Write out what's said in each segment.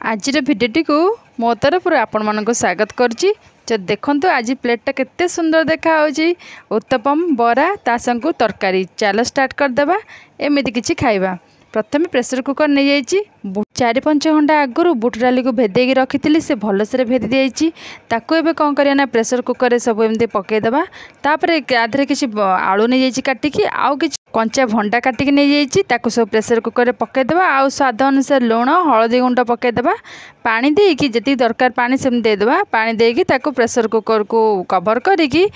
आज भिडियोटी को मो तरफ आपण मानक स्वागत करुच्ची। देखु आज प्लेटा केते सुंदर देखा उत्तपम बरा ता संग तरकारी। चलो स्टार्ट करदेबा एमती किसी खाइबा। प्रथम प्रेसर कुकर नहीं जाइए 4-5 घंटा आगु बुट डाली को भेदेगी रखी से भलसे भेदी देती। एवं कौन करना प्रेसर कुकर सब एमती पकईदेवा। आधे किसी आलू नहीं जाइए काटिकी आउ कि कंचा भंडा काटिकी नहीं जाइए सब प्रेसर कुकर पकईदेवा। आ स्वाद अनुसार लुण हलदी गुंड पकईदेवा। पानी देकी जी दरकार पानी सेम देदेवा। पानी देकी प्रेसर कुकर को कवर करी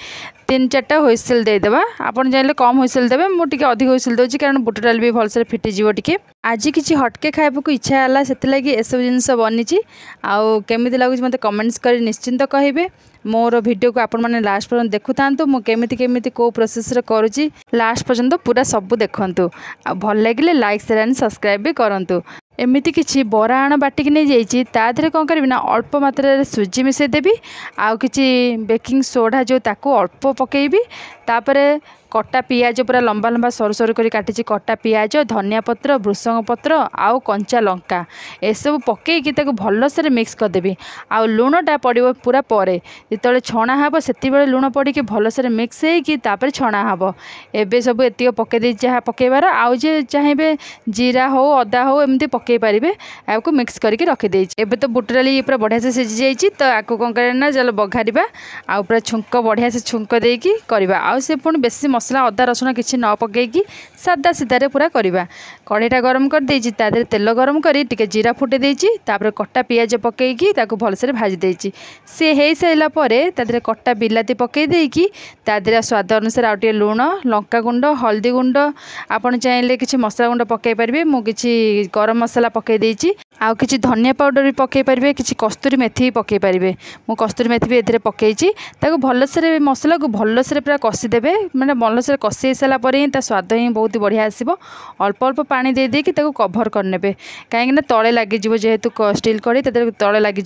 3-4टा हुइसिल देदेवा। आपन चाहे कम हुइसिल देवे मुझे अधिक हुइसिल दूसरी कारण बुट डाल भी भलसे फिटिଯିव। टिके आज किसी हटके खाइबा इच्छा है से एसब जिनस बनी आमी लगुच मत कमेंट्स कर निश्चिंत कहे। मोर वीडियो को आपण मैंने लास्ट पर्यंत देखु था मुझे कौ प्रोसेस करुँची लास्ट पर्यंत पूरा सब देखु। भल लगे लाइक शेयर एंड सब्सक्राइब भी करूँ। एमती किसी बरा आण बाटिक नहीं जाइए तादे कौन करी ना अल्प मात्रा सुजी मिसेदेवी आउ कि बेकिंग सोडा जो ताकू अल्प पकेबी। तापरे कटा पियाज पूरा लंबा लंबा सरू सरू कर काटी कटा पियाज धनिया पत्र भृषंग पत्र आउ कंचा लंका एसबू पकईकि भलसे मिक्स करदेवी। आउ लुणटा पड़ो पूरा परे जो छणा हे से लुण पड़ी भलसे मिक्स होकर छणा हे। एबे सब एति पकईदे जहाँ पकईबार आउ जे चाहिए जीरा हो अदा हो एमती पकई पारे आपको मिक्स करके रखीदे। एबे तो बुट डाली पूरा बढ़िया से सिझी जाइए तो आपको कौन करना चलो बघारिबा आउ पूरा छुंक बढ़िया से छुंक देकी करवा। आउ से पुणी बेसी मसला अदा रसुण किसी न पकईकी सादा सीधारे पूरा करवा। कढ़ईटा गरम कर देछि तादे तेल गरम करी टिके जीरा फुटे देछि तापर कटा पियाज पकईकी ताकू भलसे भाजी देछि। से हेई साइला परे तादे कटा बिलाती पकई देकी तादे स्वाद अनुसार आउ टिके लुण लंका गुंड हल्दी गुंड आपन चाहिले किछि मसला गुंड पकई परिबे। मु किछि गरम मसला पकई देछि आउ किछि धनिया पाउडर भी पकई परिबे किछि कस्तूरी मेथी भी पकई परिबे। मु कस्तूरी मेथी भी एथिरे पकईछि ताकू भलसे मसला को भलसे पूरा कषि देबे माने भलसे कषि सारा पर ही स्वाद ही बहुत बढ़िया आसो। अल्प अल्प पानी दे देकी कभर करने कहीं तले लगे जेहेतु स्टील कड़ी तले लगे।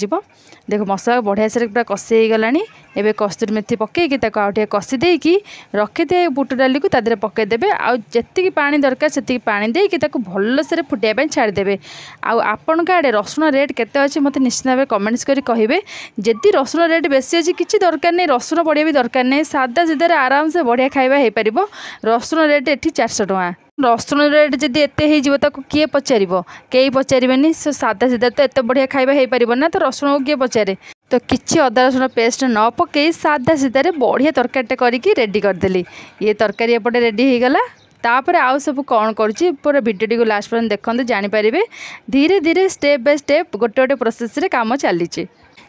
देख मसला बढ़िया से पूरा कषि हो गलानी। एबे कस्तूरी मेथी पकईकी आउ टे कषि देकी रखिदे बुट डाली को तादे पकईदेवे। आउ जेतिकी पानी दरकार सेतिकी पानी देकी भलसे फुटाइबा छाड़देवे। आउ आपण आड़े रसुण रेट केते अछि मते निश्चित भाव कमेंट्स करी कहिबे। जदि रसुण रेट बेसी अछि किछि दरकार नहीं रसुण पड़िया भी दरकार नहीं सादा सीधारे आराम से बढ़िया खाइबा हो पारिबो। रसुण रेट एठी 400 टଙ୍କା। रसुण रेट जदि एते हो किए पचार कई पचारे सादा सीधा तो एत बढ़िया खाइबा हो पार ना तो रसुण को किए पचारे। तो किसी अदा रसुण पेस्ट न पकई सादा सीधारे बढ़िया तरकारीटे करके रेडी करदेली। ये तरकारी एपटे रेडी हो गला। तापर आउ सब कौन करुँची पूरा वीडियो को लास्ट पर्यंत देखते जानीपारे। धीरे धीरे स्टेप बाय स्टेप गोटे गोटे प्रोसेस रे काम चली।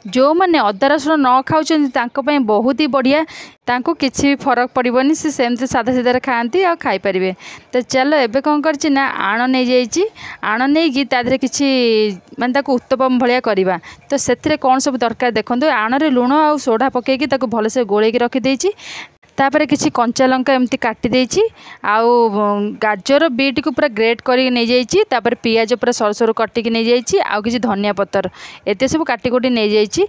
जो मैंने अदा रसुण न खाऊँ बहुत ही बढ़िया तांको किसी भी फरक पड़ोनी से सेमती सादा सीधारे खाती आ खाईपारे। तो चलो एबे कौन कर आण नहीं जाइए आण नहीं तादे किसी माने उत्तपम भाया करवा। तो से कौन सब दरकार देखो आण लुण आ सोडा पकईकी भलसे गोलैकी रखीदे। तापर किसी कंचा लंका एमती काटी देछि आउ गाजर बीट को पूरा ग्रेट करके नहीं जाइए। तापर पियाज पूरा सरू सरू कटिकी नहीं जाइए आउ किसी धनिया पतर एत सब काटी कुटी नहीं जाइए।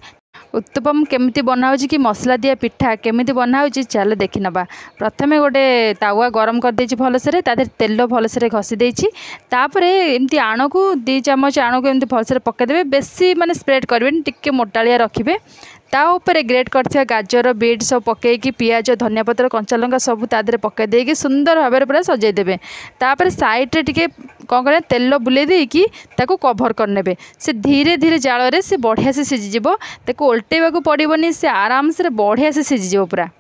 उत्तपम केमिति बनाऊँ कि मसला दिया पिठा केमिति बनाऊँ चलो देखी नवा। प्रथमे गोटे तावा गरम कर देछि भलसे तादे तेल भलसे घसी देछि। तापर एमती आण को 2 चामच आण को एमती भलसे पकईदेवे। बेसी माने स्प्रेड करबेनी टिके मोटालिया रखिबे। ता ऊपर ग्रेट करथिया गाजर बीट सब पकईकी पियाज धनिया पत्र कंचा लंका सब तादे पकई देकी सुंदर भाव में पूरा सजाई देबे। तापर साइड रे टिके कौन करे तेल बुले देकी ताको कभर करने से धीरे धीरे जाल रे से बढ़िया से सिझीजिवो। ताको उल्टेबा को पड़ोनी से आराम से बढ़िया से सिझीजिवो। पूरा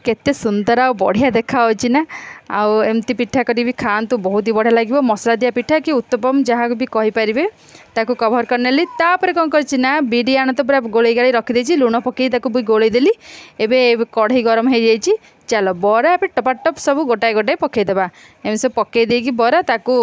केते सुंदर आ बढ़िया देखा ना। आउ एमती पिठा करी भी खातु बहुत ही बढ़िया लगे। मसला दिया पिठा कि उत्तपम जहाँ भी कहींपारे ताको कभर करनेली। तापर कौन करना बिरी आण तो पूरा गोलई गाड़ी रखीदे लुण पकई भी गोलईदेली। एबे कढ़ई गरम हो जाइए। चलो बरा पे टपाटप सब गोटाए गोटाए पकईदेवा। एम सब पकई देकी बरा ताको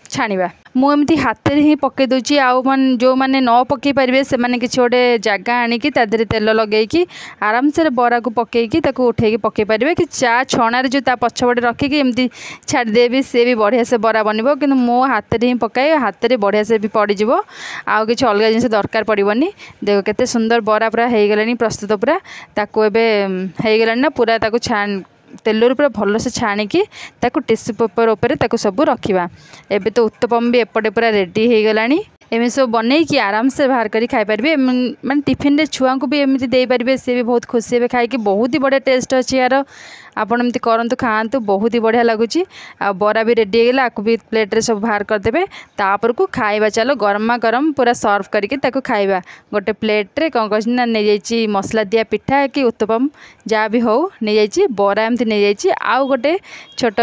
छाणीबा। मुझे हाथ में ही पकई दूची आउ मान जो मैंने न पकई पारे से मैंने किसी गोटे जगह आणिकी तादे तेल लगेगी आराम से बरा को पकईकी उठेकी पकई पारे कि चा छणार जो पछपटे रखिकी एमती छाड़देवी सी भी बढ़िया से बरा बनब। कि मो हाथ में ही पकाए हाथ में बढ़िया से भी पड़ज आउ कि अलग जिन दरकार पड़ोनी। देख केते सुंदर बरा पूरा हो गलानी प्रस्तुत पूरा ताकू एबे हो गलानी ना पूरा ताकू छाण तेल पूरा भलसे छाणिकी टिश्यू पेपर उपर सब रखा। एबे तो उत्तपम भी एपटे पूरा रेडी हो गलानी। एम सब बन कि आराम से बाहर कर खाई पारे माने टिफिन रे छुआ को भी एमती दे पारे सी भी बहुत खुशी हे खाई बहुत ही बढ़िया टेस्ट अच्छी यार आपण एमती करूँ खातु बहुत ही बढ़िया लगुच आ बरा भी रेडी होगा आपको भी प्लेट रे सब बाहर करदे तापर को खाइबा चलो गरमा गरम पूरा सर्व करके खाइबा गोटे प्लेट रे कौन कह नहीं जाइए मसला दिया पिठा कि उत्तपम जहाँ भी हो नहीं जाइए बरा एमती नहीं जाइए आउ गोटे छोट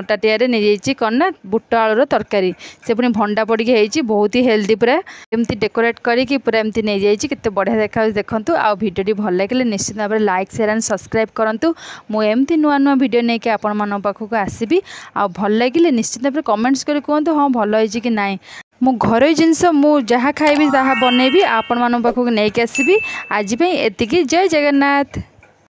टाटिया नहीं जाइए कौन ना बुट आलूर तरकारी से पुणी भंडा पड़ी बहुत ही हेल्दी पूरा एमती डेकोरेट करके पूरा एमती नहीं जाइए केते बढ़िया देखा देखूँ आ भिडियो भल लगे निश्चित भाव में लाइक शेयर एंड सब्सक्राइब करूँ मुझे नुआ नुआ वीडियो नहीं कि आपण मन पाखक आसबि आ भल लगे निश्चित भाव में कमेंट्स कर कहतु हाँ भल होइछि कि नाई मु घरोई जिनस मु जहाँ खाइबि ताहा बनैबि आपण मन पाखक नहीं आसबि आज एतिकी जय जगन्नाथ।